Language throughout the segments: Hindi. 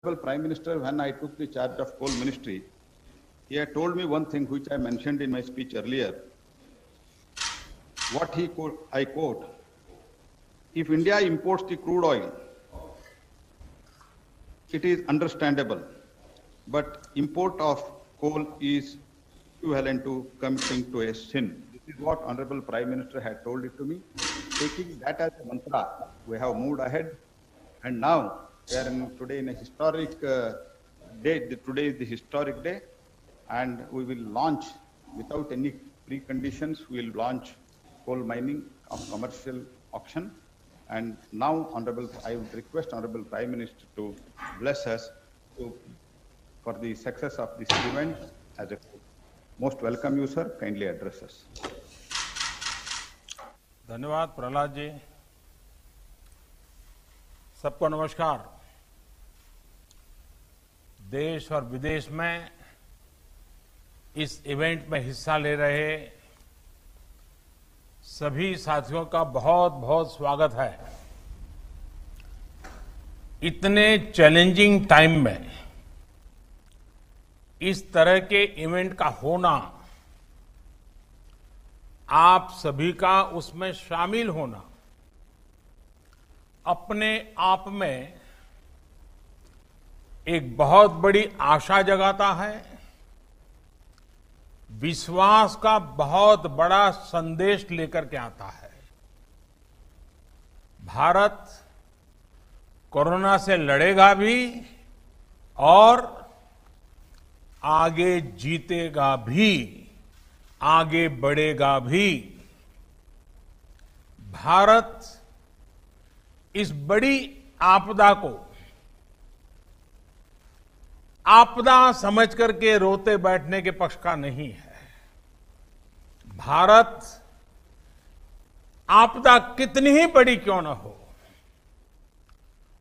Prime Minister, when I took the charge of coal ministry, he had told me one thing which I mentioned in my speech earlier. I quote, if India imports the crude oil, it is understandable, but import of coal is equivalent to committing to a sin. This is what Honorable Prime Minister had told it to me. Taking that as a mantra, we have moved ahead, and now we are today in a historic day. Today is the historic day, and we will launch without any preconditions. We will launch coal mining of commercial auction. And now, I would request Honorable Prime Minister to bless us for the success of this event. As a most welcome you, sir. Kindly address us. धन्यवाद प्रहलाद जी। सबको नमस्कार। देश और विदेश में इस इवेंट में हिस्सा ले रहे सभी साथियों का बहुत बहुत स्वागत है। इतने चैलेंजिंग टाइम में इस तरह के इवेंट का होना, आप सभी का उसमें शामिल होना अपने आप में एक बहुत बड़ी आशा जगाता है, विश्वास का बहुत बड़ा संदेश लेकर के आता है। भारत कोरोना से लड़ेगा भी और आगे जीतेगा भी, आगे बढ़ेगा भी। भारत इस बड़ी आपदा को आपदा समझ करके रोते बैठने के पक्ष का नहीं है। भारत आपदा कितनी ही बड़ी क्यों न हो,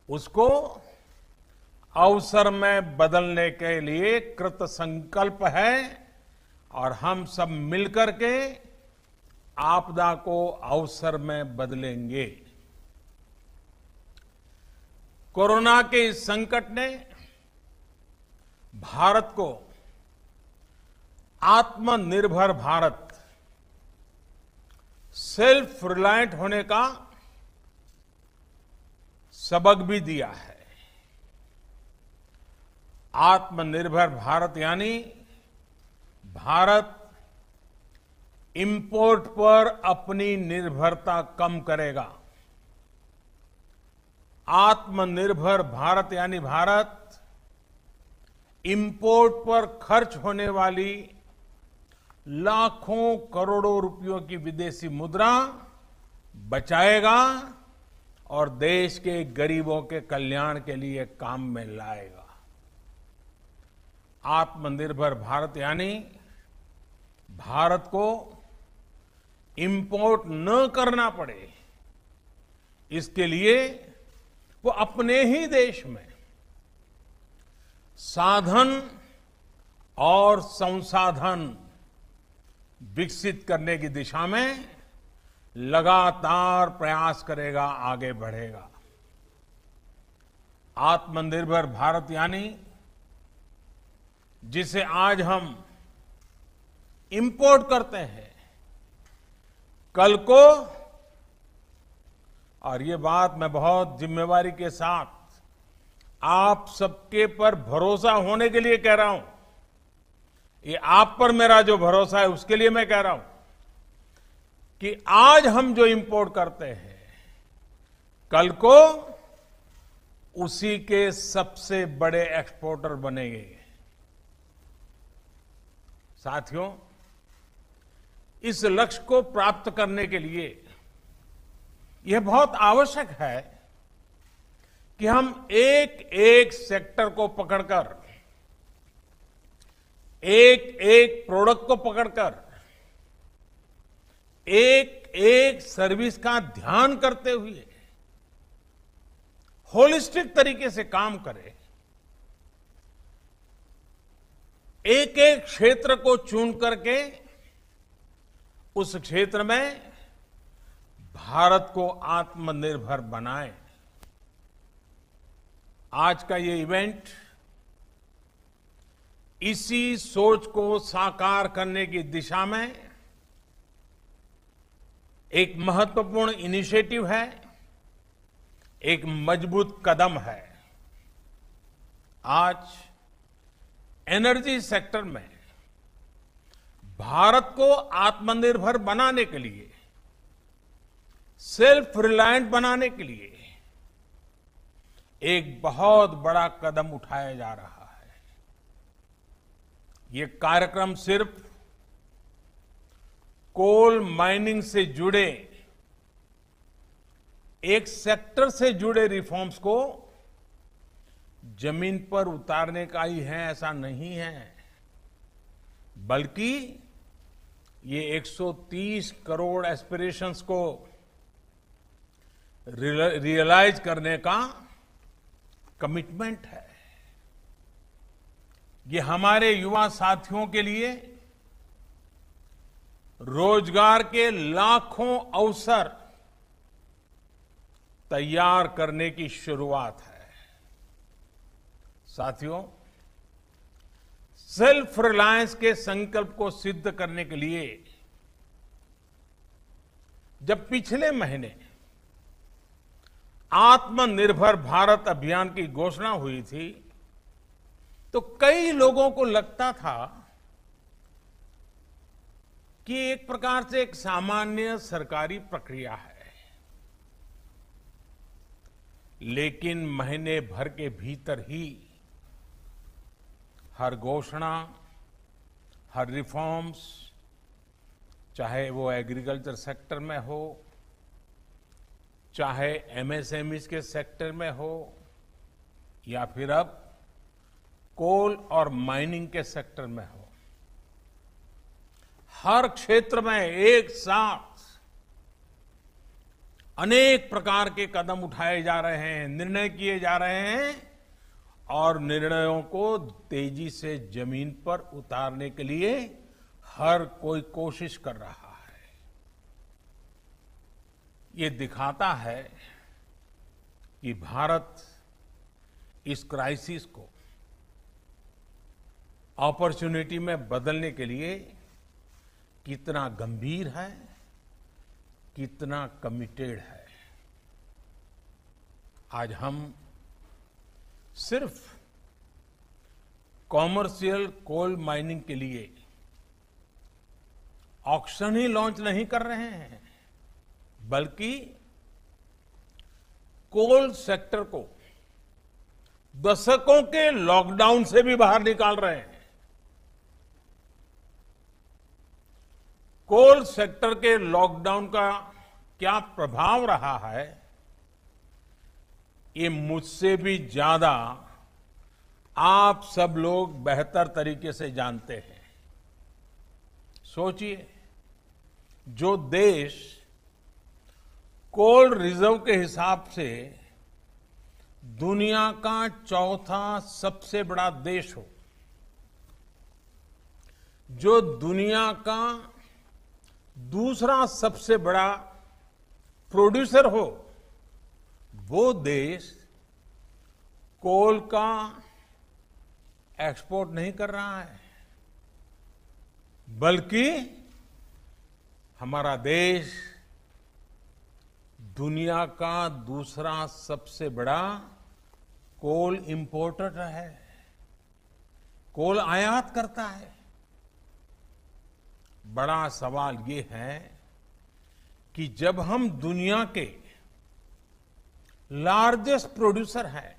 उसको अवसर में बदलने के लिए कृत संकल्प है और हम सब मिलकर के आपदा को अवसर में बदलेंगे। कोरोना के इस संकट ने भारत को आत्मनिर्भर भारत, सेल्फ रिलायंट होने का सबक भी दिया है। आत्मनिर्भर भारत यानी भारत इंपोर्ट पर अपनी निर्भरता कम करेगा। आत्मनिर्भर भारत यानी भारत इंपोर्ट पर खर्च होने वाली लाखों करोड़ों रुपयों की विदेशी मुद्रा बचाएगा और देश के गरीबों के कल्याण के लिए काम में लाएगा। आत्मनिर्भर भारत यानी भारत को इंपोर्ट न करना पड़े, इसके लिए वो अपने ही देश में साधन और संसाधन विकसित करने की दिशा में लगातार प्रयास करेगा, आगे बढ़ेगा। आत्मनिर्भर भारत यानी जिसे आज हम इंपोर्ट करते हैं, कल को, और ये बात मैं बहुत जिम्मेवारी के साथ आप सबके पर भरोसा होने के लिए कह रहा हूं, ये आप पर मेरा जो भरोसा है उसके लिए मैं कह रहा हूं कि आज हम जो इंपोर्ट करते हैं, कल को उसी के सबसे बड़े एक्सपोर्टर बनेंगे। साथियों, इस लक्ष्य को प्राप्त करने के लिए यह बहुत आवश्यक है कि हम एक एक सेक्टर को पकड़कर, एक एक प्रोडक्ट को पकड़कर, एक एक सर्विस का ध्यान करते हुए होलिस्टिक तरीके से काम करें। एक एक क्षेत्र को चुन करके उस क्षेत्र में भारत को आत्मनिर्भर बनाएं। आज का ये इवेंट इसी सोच को साकार करने की दिशा में एक महत्वपूर्ण इनिशिएटिव है, एक मजबूत कदम है। आज एनर्जी सेक्टर में भारत को आत्मनिर्भर बनाने के लिए, सेल्फ रिलायंट बनाने के लिए एक बहुत बड़ा कदम उठाया जा रहा है। ये कार्यक्रम सिर्फ कोल माइनिंग से जुड़े एक सेक्टर से जुड़े रिफॉर्म्स को जमीन पर उतारने का ही है, ऐसा नहीं है, बल्कि ये 130 करोड़ एस्पिरेशंस को रियलाइज करने का कमिटमेंट है। ये हमारे युवा साथियों के लिए रोजगार के लाखों अवसर तैयार करने की शुरुआत है। साथियों, सेल्फ रिलायंस के संकल्प को सिद्ध करने के लिए जब पिछले महीने आत्मनिर्भर भारत अभियान की घोषणा हुई थी, तो कई लोगों को लगता था कि एक प्रकार से एक सामान्य सरकारी प्रक्रिया है। लेकिन महीने भर के भीतर ही हर घोषणा, हर रिफॉर्म्स, चाहे वो एग्रीकल्चर सेक्टर में हो, चाहे एमएसएमईज के सेक्टर में हो, या फिर अब कोल और माइनिंग के सेक्टर में हो, हर क्षेत्र में एक साथ अनेक प्रकार के कदम उठाए जा रहे हैं, निर्णय किए जा रहे हैं और निर्णयों को तेजी से जमीन पर उतारने के लिए हर कोई कोशिश कर रहा है। ये दिखाता है कि भारत इस क्राइसिस को अपॉर्चुनिटी में बदलने के लिए कितना गंभीर है, कितना कमिटेड है। आज हम सिर्फ कॉमर्शियल कोल माइनिंग के लिए ऑक्शन ही लॉन्च नहीं कर रहे हैं, बल्कि कोल सेक्टर को दशकों के लॉकडाउन से भी बाहर निकाल रहे हैं। कोल सेक्टर के लॉकडाउन का क्या प्रभाव रहा है, ये मुझसे भी ज्यादा आप सब लोग बेहतर तरीके से जानते हैं। सोचिए, जो देश कोल रिजर्व के हिसाब से दुनिया का चौथा सबसे बड़ा देश हो, जो दुनिया का दूसरा सबसे बड़ा प्रोड्यूसर हो, वो देश कोल का एक्सपोर्ट नहीं कर रहा है, बल्कि हमारा देश दुनिया का दूसरा सबसे बड़ा कोल इंपोर्टर है, कोल आयात करता है। बड़ा सवाल ये है कि जब हम दुनिया के लार्जेस्ट प्रोड्यूसर हैं,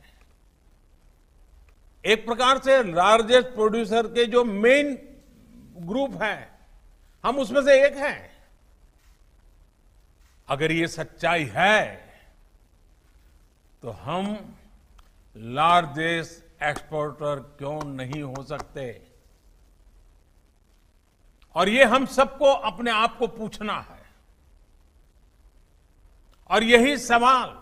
एक प्रकार से लार्जेस्ट प्रोड्यूसर के जो मेन ग्रुप हैं, हम उसमें से एक हैं। अगर ये सच्चाई है तो हम लार्जेस्ट एक्सपोर्टर क्यों नहीं हो सकते? और ये हम सबको अपने आप को पूछना है। और यही सवाल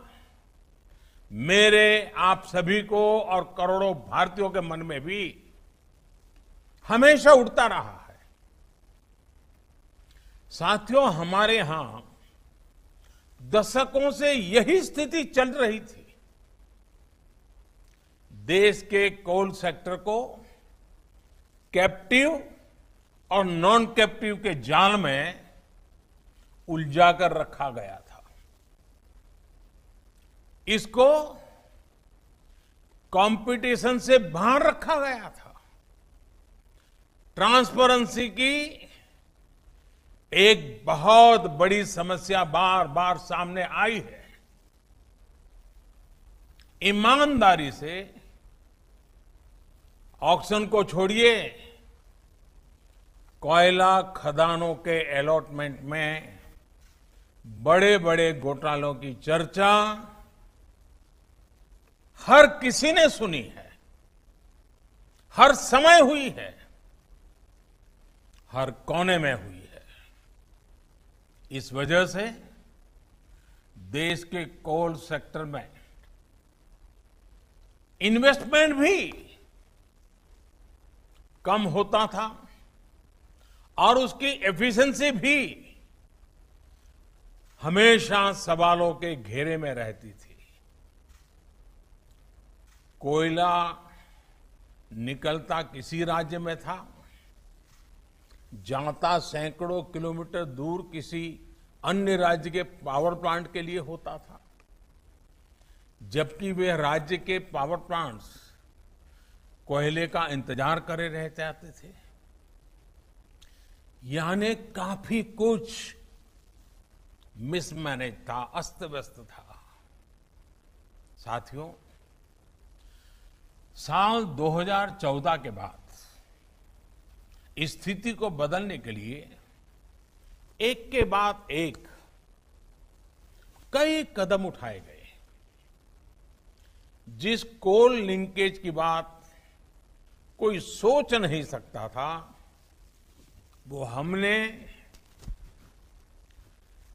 मेरे आप सभी को और करोड़ों भारतीयों के मन में भी हमेशा उठता रहा है। साथियों, हमारे यहां दशकों से यही स्थिति चल रही थी। देश के कोल सेक्टर को कैप्टिव और नॉन कैप्टिव के जाल में उलझा कर रखा गया था। इसको कंपटीशन से बाहर रखा गया था। ट्रांसपेरेंसी की एक बहुत बड़ी समस्या बार बार सामने आई है। ईमानदारी से ऑक्शन को छोड़िए, कोयला खदानों के अलॉटमेंट में बड़े बड़े घोटालों की चर्चा हर किसी ने सुनी है, हर समय हुई है, हर कोने में हुई है। इस वजह से देश के कोल सेक्टर में इन्वेस्टमेंट भी कम होता था और उसकी एफिशिएंसी भी हमेशा सवालों के घेरे में रहती थी। कोयला निकलता किसी राज्य में था, जाता सैकड़ों किलोमीटर दूर किसी अन्य राज्य के पावर प्लांट के लिए होता था, जबकि वे राज्य के पावर प्लांट्स कोयले का इंतजार करे रह जाते थे। यानी काफी कुछ मिसमैनेज था, अस्त व्यस्त था। साथियों, साल 2014 के बाद स्थिति को बदलने के लिए एक के बाद एक कई कदम उठाए गए। जिस कोल लिंकेज की बात कोई सोच नहीं सकता था, वो हमने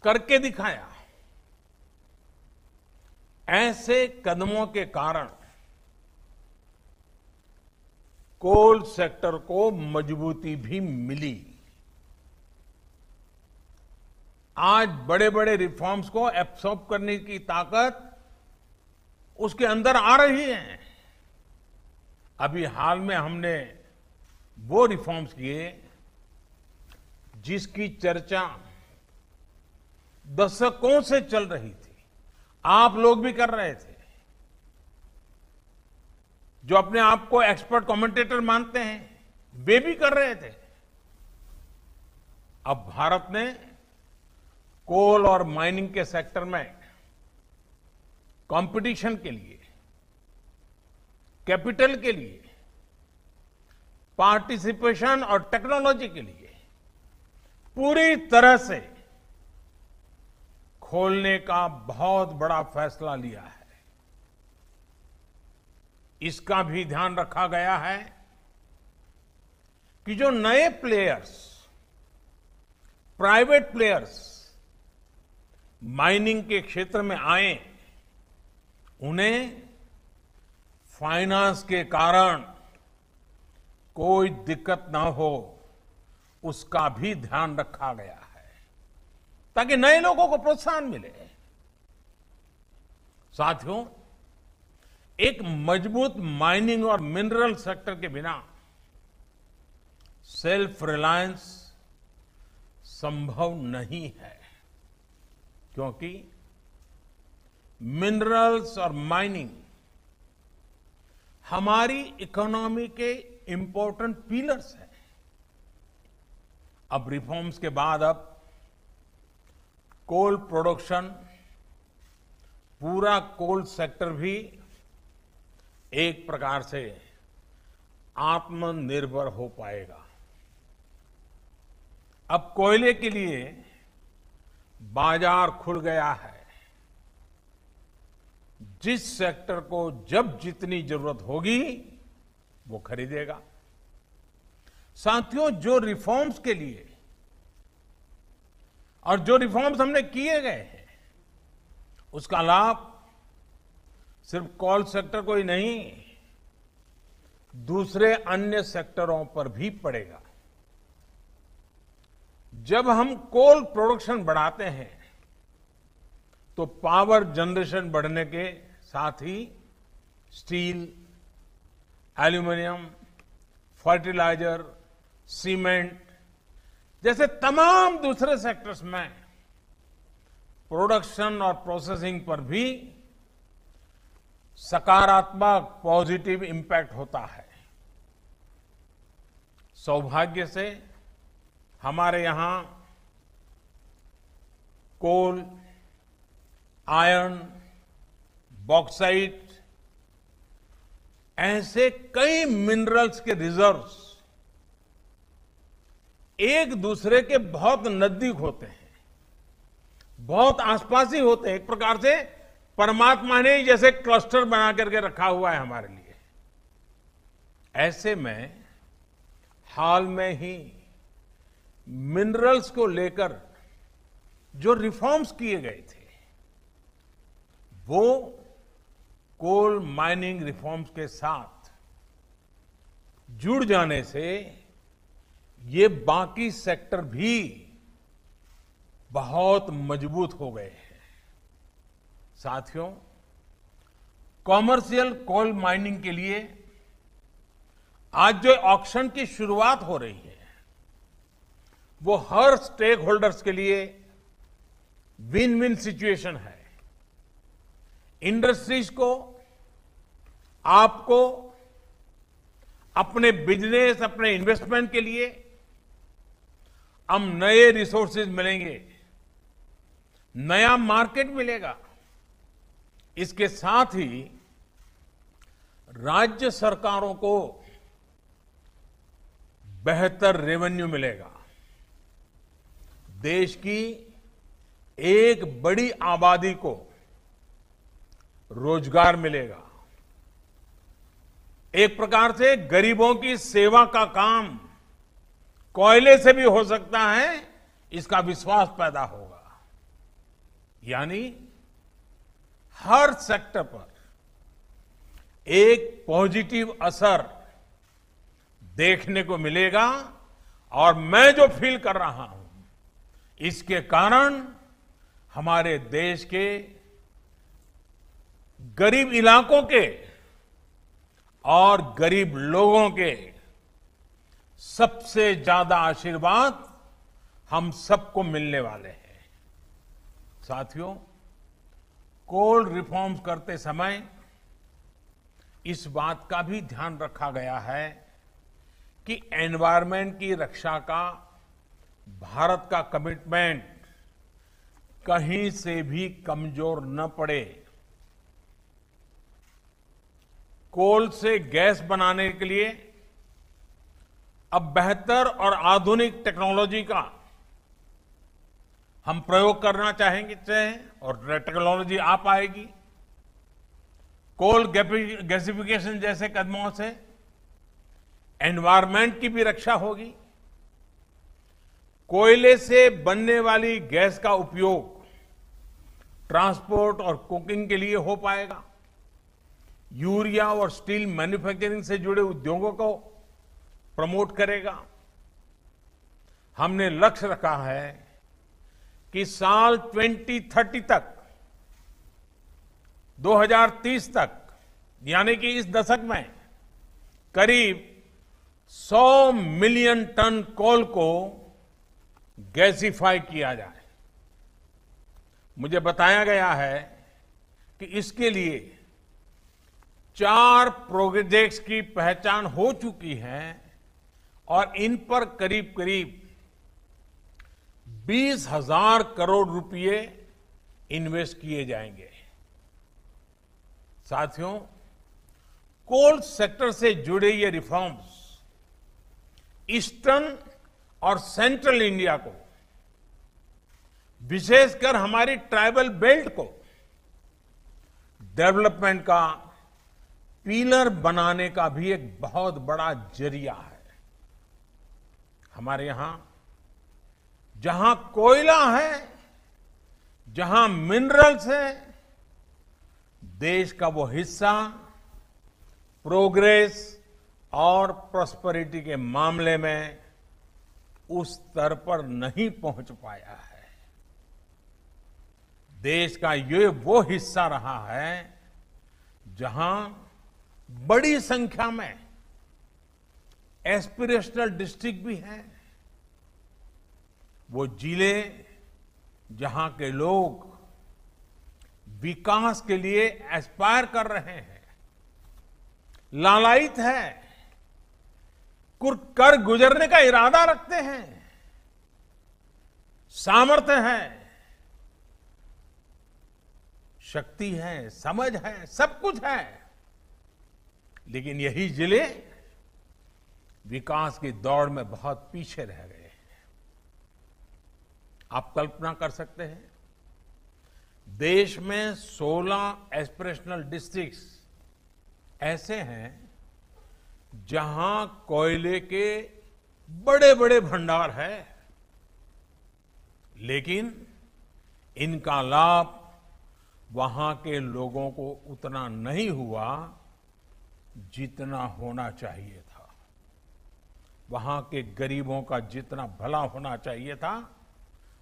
करके दिखाया। ऐसे कदमों के कारण कोल सेक्टर को मजबूती भी मिली। आज बड़े बड़े रिफॉर्म्स को एब्सॉर्ब करने की ताकत उसके अंदर आ रही है। अभी हाल में हमने वो रिफॉर्म्स किए जिसकी चर्चा दशकों से चल रही थी, आप लोग भी कर रहे थे, जो अपने आप को एक्सपर्ट कमेंटेटर मानते हैं, वे भी कर रहे थे। अब भारत ने कोल और माइनिंग के सेक्टर में कंपटीशन के लिए, कैपिटल के लिए, पार्टिसिपेशन और टेक्नोलॉजी के लिए पूरी तरह से खोलने का बहुत बड़ा फैसला लिया है। इसका भी ध्यान रखा गया है कि जो नए प्लेयर्स, प्राइवेट प्लेयर्स माइनिंग के क्षेत्र में आए, उन्हें फाइनेंस के कारण कोई दिक्कत ना हो, उसका भी ध्यान रखा गया है ताकि नए लोगों को प्रोत्साहन मिले। साथियों, एक मजबूत माइनिंग और मिनरल सेक्टर के बिना सेल्फ रिलायंस संभव नहीं है, क्योंकि मिनरल्स और माइनिंग हमारी इकोनॉमी के इंपॉर्टेंट पिलर्स हैं। अब रिफॉर्म्स के बाद अब कोल प्रोडक्शन, पूरा कोल सेक्टर भी एक प्रकार से आत्मनिर्भर हो पाएगा। अब कोयले के लिए बाजार खुल गया है। जिस सेक्टर को जब जितनी जरूरत होगी वो खरीदेगा। साथियों, जो रिफॉर्म्स के लिए और जो रिफॉर्म्स हमने किए गए हैं, उसका लाभ सिर्फ कोल सेक्टर को ही नहीं, दूसरे अन्य सेक्टरों पर भी पड़ेगा। जब हम कोल प्रोडक्शन बढ़ाते हैं तो पावर जनरेशन बढ़ने के साथ ही स्टील, एल्यूमिनियम, फर्टिलाइजर, सीमेंट जैसे तमाम दूसरे सेक्टर्स में प्रोडक्शन और प्रोसेसिंग पर भी सकारात्मक पॉजिटिव इंपैक्ट होता है। सौभाग्य से हमारे यहां कोल, आयरन, बॉक्साइट ऐसे कई मिनरल्स के रिजर्व्स एक दूसरे के बहुत नजदीक होते हैं, बहुत आसपास ही होते हैं। एक प्रकार से परमात्मा ने जैसे क्लस्टर बना करके रखा हुआ है हमारे लिए। ऐसे में हाल में ही मिनरल्स को लेकर जो रिफॉर्म्स किए गए थे वो कोल माइनिंग रिफॉर्म्स के साथ जुड़ जाने से ये बाकी सेक्टर भी बहुत मजबूत हो गए हैं। साथियों, कॉमर्शियल कोल माइनिंग के लिए आज जो ऑक्शन की शुरुआत हो रही है वो हर स्टेक होल्डर्स के लिए विन विन सिचुएशन है। इंडस्ट्रीज को, आपको, अपने बिजनेस, अपने इन्वेस्टमेंट के लिए हम नए रिसोर्सेज मिलेंगे, नया मार्केट मिलेगा। इसके साथ ही राज्य सरकारों को बेहतर रेवेन्यू मिलेगा। देश की एक बड़ी आबादी को रोजगार मिलेगा। एक प्रकार से गरीबों की सेवा का काम कोयले से भी हो सकता है, इसका विश्वास पैदा होगा। यानी हर सेक्टर पर एक पॉजिटिव असर देखने को मिलेगा। और मैं जो फील कर रहा हूं, इसके कारण हमारे देश के गरीब इलाकों के और गरीब लोगों के सबसे ज्यादा आशीर्वाद हम सबको मिलने वाले हैं। साथियों, कोल रिफॉर्म्स करते समय इस बात का भी ध्यान रखा गया है कि एनवायरनमेंट की रक्षा का भारत का कमिटमेंट कहीं से भी कमजोर न पड़े। कोल से गैस बनाने के लिए अब बेहतर और आधुनिक टेक्नोलॉजी का हम प्रयोग करना चाहेंगे और टेक्नोलॉजी आ पाएगी। कोल गैसिफिकेशन जैसे कदमों से एनवायरनमेंट की भी रक्षा होगी। कोयले से बनने वाली गैस का उपयोग ट्रांसपोर्ट और कुकिंग के लिए हो पाएगा। यूरिया और स्टील मैन्युफैक्चरिंग से जुड़े उद्योगों को प्रमोट करेगा। हमने लक्ष्य रखा है कि साल 2030 तक, 2030 तक, यानी कि इस दशक में करीब 100 मिलियन टन कोल को गैसिफाई किया जाए। मुझे बताया गया है कि इसके लिए 4 प्रोजेक्ट्स की पहचान हो चुकी है और इन पर करीब करीब 20,000 करोड़ रुपए इन्वेस्ट किए जाएंगे। साथियों, कोल सेक्टर से जुड़े ये रिफॉर्म्स ईस्टर्न और सेंट्रल इंडिया को, विशेषकर हमारी ट्राइबल बेल्ट को डेवलपमेंट का पिलर बनाने का भी एक बहुत बड़ा जरिया है। हमारे यहां जहां कोयला है, जहां मिनरल्स है, देश का वो हिस्सा प्रोग्रेस और प्रॉस्पेरिटी के मामले में उस स्तर पर नहीं पहुंच पाया है। देश का ये वो हिस्सा रहा है जहां बड़ी संख्या में एस्पिरेशनल डिस्ट्रिक्ट भी हैं। वो जिले जहां के लोग विकास के लिए एस्पायर कर रहे हैं, लालायित है, कर गुजरने का इरादा रखते हैं, सामर्थ्य है, शक्ति है, समझ है, सब कुछ है, लेकिन यही जिले विकास की दौड़ में बहुत पीछे रह गए हैं। आप कल्पना कर सकते हैं, देश में 16 एस्पिरेशनल डिस्ट्रिक्ट्स ऐसे हैं जहां कोयले के बड़े बड़े भंडार है, लेकिन इनका लाभ वहां के लोगों को उतना नहीं हुआ जितना होना चाहिए था। वहां के गरीबों का जितना भला होना चाहिए था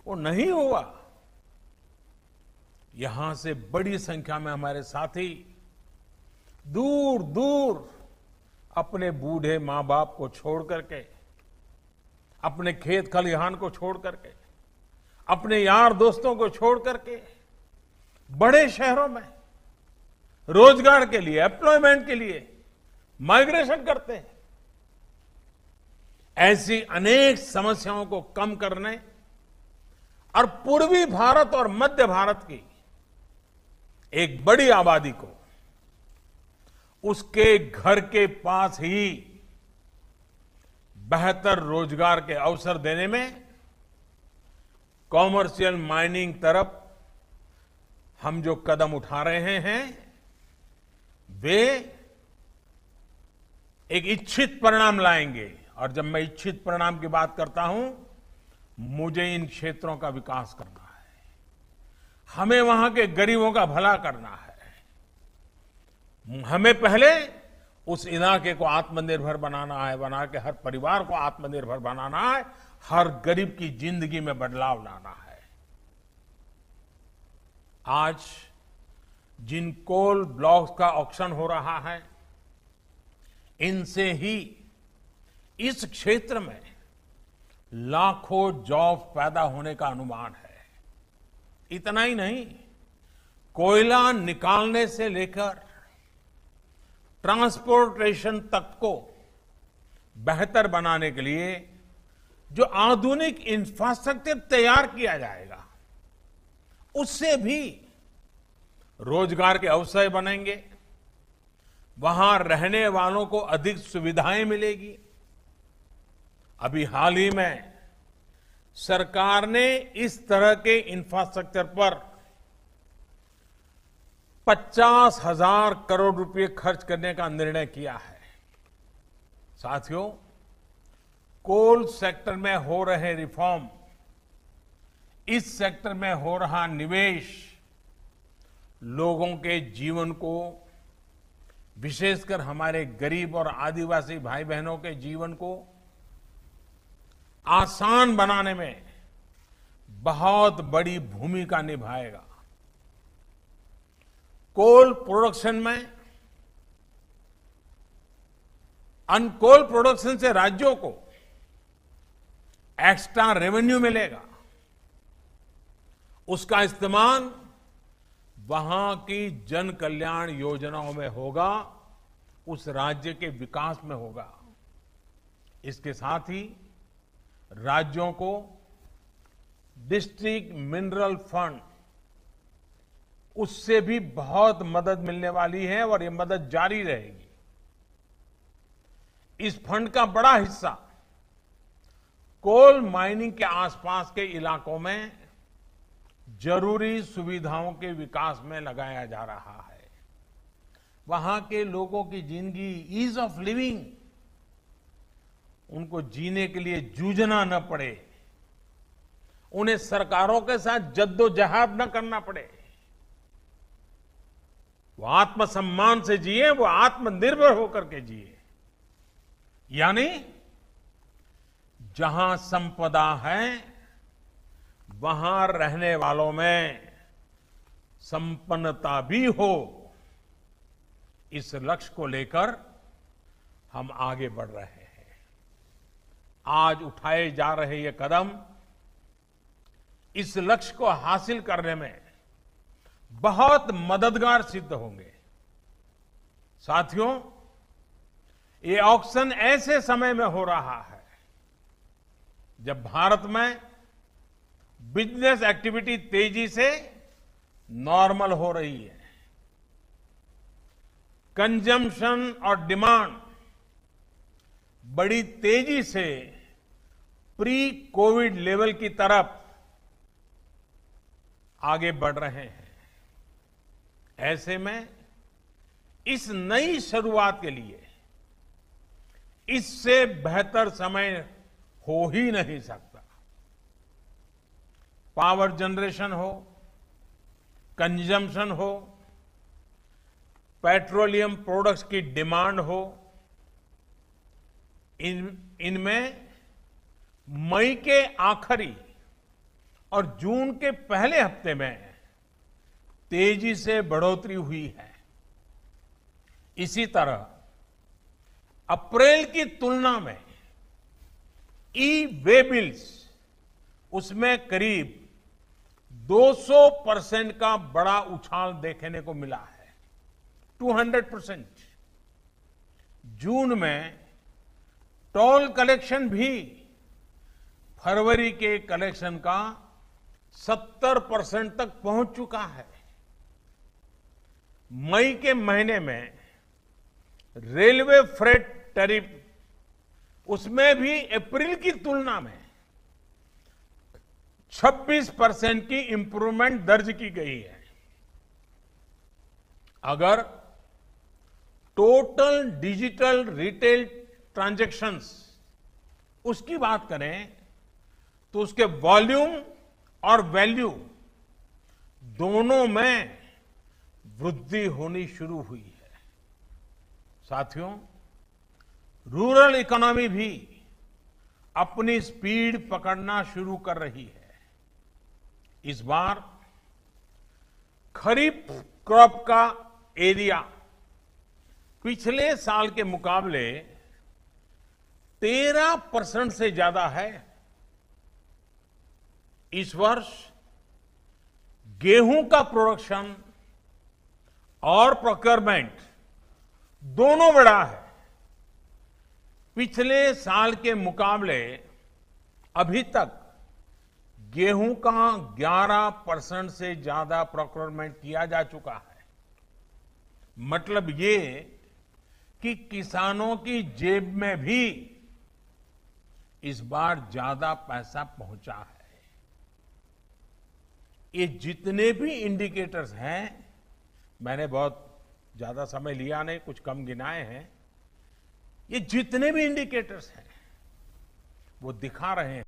वो नहीं हुआ। यहां से बड़ी संख्या में हमारे साथी दूर दूर अपने बूढ़े मां बाप को छोड़ करके, अपने खेत खलिहान को छोड़ करके, अपने यार दोस्तों को छोड़ करके बड़े शहरों में रोजगार के लिए, एम्प्लॉयमेंट के लिए माइग्रेशन करते हैं। ऐसी अनेक समस्याओं को कम करने और पूर्वी भारत और मध्य भारत की एक बड़ी आबादी को उसके घर के पास ही बेहतर रोजगार के अवसर देने में कॉमर्शियल माइनिंग तरफ हम जो कदम उठा रहे हैं वे एक इच्छित परिणाम लाएंगे। और जब मैं इच्छित परिणाम की बात करता हूं, मुझे इन क्षेत्रों का विकास करना है, हमें वहां के गरीबों का भला करना है, हमें पहले उस इलाके को आत्मनिर्भर बनाना है, बना के हर परिवार को आत्मनिर्भर बनाना है, हर गरीब की जिंदगी में बदलाव लाना है। आज जिन कोल ब्लॉक्स का ऑक्शन हो रहा है, इनसे ही इस क्षेत्र में लाखों जॉब पैदा होने का अनुमान है। इतना ही नहीं, कोयला निकालने से लेकर ट्रांसपोर्टेशन तक को बेहतर बनाने के लिए जो आधुनिक इंफ्रास्ट्रक्चर तैयार किया जाएगा, उससे भी रोजगार के अवसर बनेंगे, वहां रहने वालों को अधिक सुविधाएं मिलेगी। अभी हाल ही में सरकार ने इस तरह के इंफ्रास्ट्रक्चर पर 50,000 करोड़ रुपए खर्च करने का निर्णय किया है। साथियों, कोल सेक्टर में हो रहे रिफॉर्म, इस सेक्टर में हो रहा निवेश लोगों के जीवन को, विशेषकर हमारे गरीब और आदिवासी भाई बहनों के जीवन को आसान बनाने में बहुत बड़ी भूमिका निभाएगा। कोल प्रोडक्शन में, अनकोल प्रोडक्शन से राज्यों को एक्स्ट्रा रेवेन्यू मिलेगा, उसका इस्तेमाल वहां की जन कल्याण योजनाओं में होगा, उस राज्य के विकास में होगा। इसके साथ ही राज्यों को डिस्ट्रिक्ट मिनरल फंड, उससे भी बहुत मदद मिलने वाली है और ये मदद जारी रहेगी। इस फंड का बड़ा हिस्सा कोल माइनिंग के आसपास के इलाकों में जरूरी सुविधाओं के विकास में लगाया जा रहा है। वहां के लोगों की जिंदगी, ईज ऑफ लिविंग, उनको जीने के लिए जूझना न पड़े, उन्हें सरकारों के साथ जद्दोजहद न करना पड़े, वो आत्मसम्मान से जिए, वो आत्मनिर्भर होकर के जिए। यानी जहां संपदा है वहां रहने वालों में संपन्नता भी हो, इस लक्ष्य को लेकर हम आगे बढ़ रहे हैं। आज उठाए जा रहे ये कदम इस लक्ष्य को हासिल करने में बहुत मददगार सिद्ध होंगे। साथियों, ये ऑक्शन ऐसे समय में हो रहा है जब भारत में बिजनेस एक्टिविटी तेजी से नॉर्मल हो रही है। कंजम्पशन और डिमांड बड़ी तेजी से प्री कोविड लेवल की तरफ आगे बढ़ रहे हैं। ऐसे में इस नई शुरुआत के लिए इससे बेहतर समय हो ही नहीं सकता। पावर जनरेशन हो, कंजम्पशन हो, पेट्रोलियम प्रोडक्ट्स की डिमांड हो, इनमें मई के आखिरी और जून के पहले हफ्ते में तेजी से बढ़ोतरी हुई है। इसी तरह अप्रैल की तुलना में ई वे बिल्स उसमें करीब 200% का बड़ा उछाल देखने को मिला है, 200%। जून में टोल कलेक्शन भी फरवरी के कलेक्शन का 70% तक पहुंच चुका है। मई के महीने में रेलवे फ्रेट टैरिफ उसमें भी अप्रैल की तुलना में 26% की इंप्रूवमेंट दर्ज की गई है। अगर टोटल डिजिटल रिटेल ट्रांजैक्शंस उसकी बात करें तो उसके वॉल्यूम और वैल्यू दोनों में वृद्धि होनी शुरू हुई है। साथियों, रूरल इकोनॉमी भी अपनी स्पीड पकड़ना शुरू कर रही है। इस बार खरीफ क्रॉप का एरिया पिछले साल के मुकाबले 13% से ज्यादा है। इस वर्ष गेहूं का प्रोडक्शन और प्रोक्योरमेंट दोनों बढ़ा है। पिछले साल के मुकाबले अभी तक गेहूं का 11% से ज्यादा प्रोक्योरमेंट किया जा चुका है। मतलब ये कि किसानों की जेब में भी इस बार ज्यादा पैसा पहुंचा है। ये जितने भी इंडिकेटर्स हैं, मैंने बहुत ज्यादा समय लिया नहीं, कुछ कम गिनाए हैं। ये जितने भी इंडिकेटर्स हैं वो दिखा रहे हैं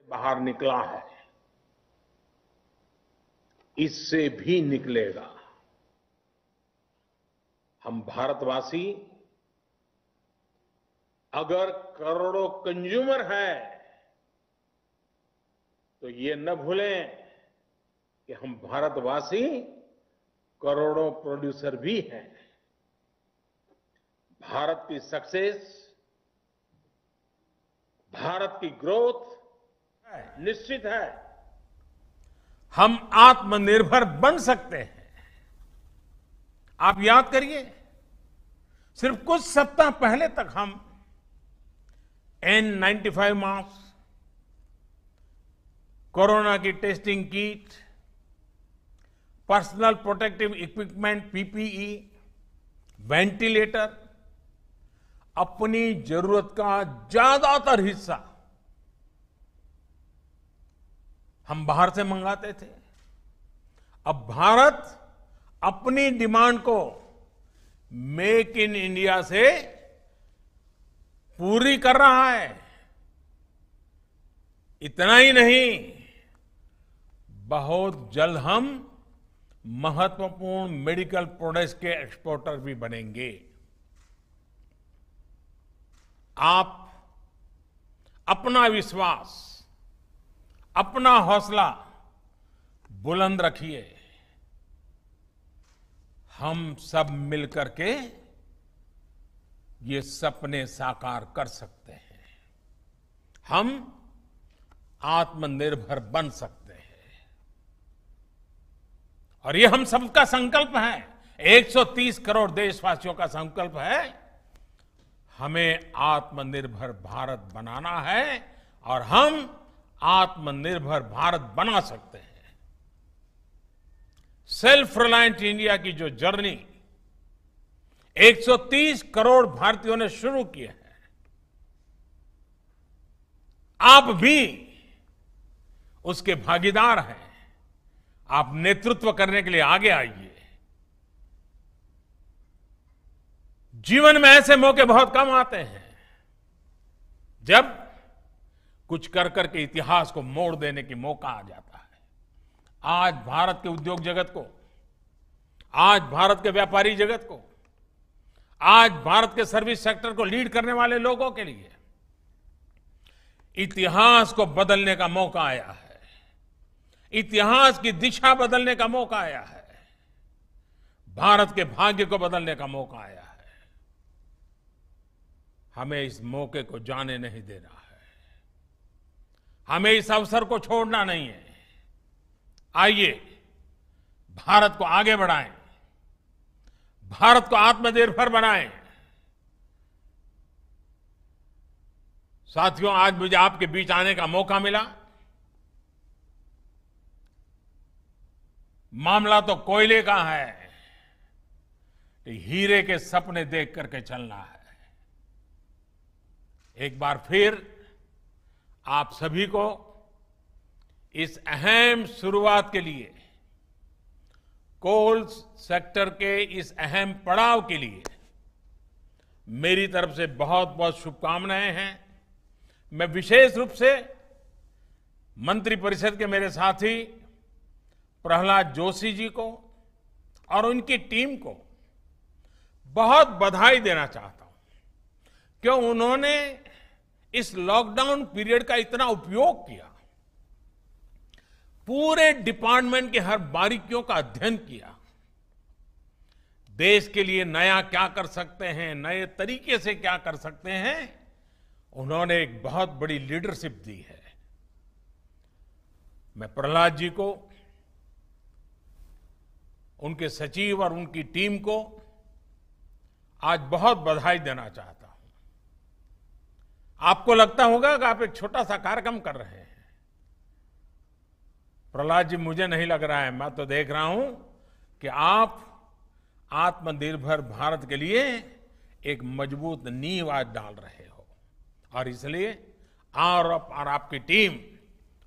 बाहर निकला है, इससे भी निकलेगा। हम भारतवासी अगर करोड़ों कंज्यूमर हैं तो ये न भूलें कि हम भारतवासी करोड़ों प्रोड्यूसर भी हैं। भारत की सक्सेस, भारत की ग्रोथ निश्चित है। हम आत्मनिर्भर बन सकते हैं। आप याद करिए, सिर्फ कुछ सप्ताह पहले तक हम N95 मास्क, कोरोना की testing kit, personal protective equipment PPE, ventilator, अपनी जरूरत का ज्यादातर हिस्सा हम बाहर से मंगाते थे। अब भारत अपनी डिमांड को मेक इन इंडिया से पूरी कर रहा है। इतना ही नहीं, बहुत जल्द हम महत्वपूर्ण मेडिकल प्रोडक्ट्स के एक्सपोर्टर भी बनेंगे। आप अपना विश्वास, अपना हौसला बुलंद रखिए। हम सब मिलकर के ये सपने साकार कर सकते हैं। हम आत्मनिर्भर बन सकते हैं और ये हम सबका संकल्प है। 130 करोड़ देशवासियों का संकल्प है। हमें आत्मनिर्भर भारत बनाना है और हम आत्मनिर्भर भारत बना सकते हैं। सेल्फ रिलायंट इंडिया की जो जर्नी 130 करोड़ भारतीयों ने शुरू की है, आप भी उसके भागीदार हैं। आप नेतृत्व करने के लिए आगे आइए। जीवन में ऐसे मौके बहुत कम आते हैं जब कुछ कर करके इतिहास को मोड़ देने की मौका आ जाता है। आज भारत के उद्योग जगत को, आज भारत के व्यापारी जगत को, आज भारत के सर्विस सेक्टर को लीड करने वाले लोगों के लिए इतिहास को बदलने का मौका आया है। इतिहास की दिशा बदलने का मौका आया है। भारत के भाग्य को बदलने का मौका आया है। हमें इस मौके को जाने नहीं देना है। हमें इस अवसर को छोड़ना नहीं है। आइए भारत को आगे बढ़ाएं, भारत को आत्मनिर्भर बनाएं। साथियों, आज मुझे आपके बीच आने का मौका मिला। मामला तो कोयले का है, हीरे के सपने देख करके चलना है। एक बार फिर आप सभी को इस अहम शुरुआत के लिए, कोल सेक्टर के इस अहम पड़ाव के लिए मेरी तरफ से बहुत बहुत शुभकामनाएं हैं। मैं विशेष रूप से मंत्रिपरिषद के मेरे साथी प्रहलाद जोशी जी को और उनकी टीम को बहुत बधाई देना चाहता हूं, क्यों उन्होंने इस लॉकडाउन पीरियड का इतना उपयोग किया। पूरे डिपार्टमेंट के हर बारीकियों का अध्ययन किया। देश के लिए नया क्या कर सकते हैं, नए तरीके से क्या कर सकते हैं, उन्होंने एक बहुत बड़ी लीडरशिप दी है। मैं प्रहलाद जी को, उनके सचिव और उनकी टीम को आज बहुत बधाई देना चाहता हूं। आपको लगता होगा कि आप एक छोटा सा कार्यक्रम कर रहे हैं। प्रहलाद जी, मुझे नहीं लग रहा है, मैं तो देख रहा हूं कि आप आत्मनिर्भर भारत के लिए एक मजबूत नींव आज डाल रहे हो और इसलिए और आपकी टीम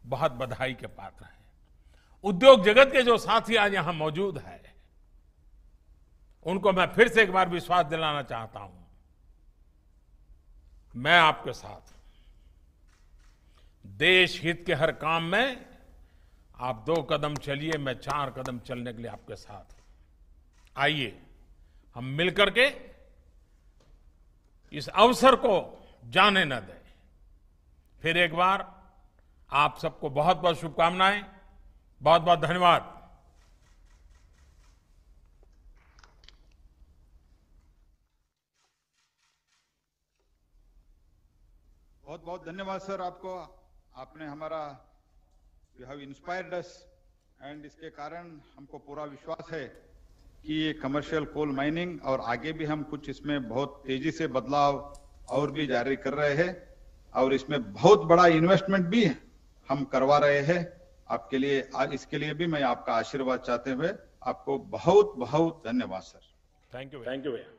बहुत बधाई के पात्र है। उद्योग जगत के जो साथी आज यहां मौजूद है, उनको मैं फिर से एक बार विश्वास दिलाना चाहता हूं, मैं आपके साथ हूं। देश हित के हर काम में आप 2 कदम चलिए, मैं 4 कदम चलने के लिए आपके साथ हूं। आइए हम मिलकर के इस अवसर को जाने न दें। फिर एक बार आप सबको बहुत बहुत शुभकामनाएं, बहुत बहुत धन्यवाद। बहुत बहुत धन्यवाद सर आपको। आपने हमारा, you have inspired us and इसके कारण हमको पूरा विश्वास है कि ये कमर्शियल कोल माइनिंग और आगे भी हम कुछ इसमें बहुत तेजी से बदलाव और भी जारी कर रहे हैं और इसमें बहुत बड़ा इन्वेस्टमेंट भी हम करवा रहे हैं आपके लिए। इसके लिए भी मैं आपका आशीर्वाद चाहते हुए आपको बहुत बहुत धन्यवाद सर। थैंक यू भैया।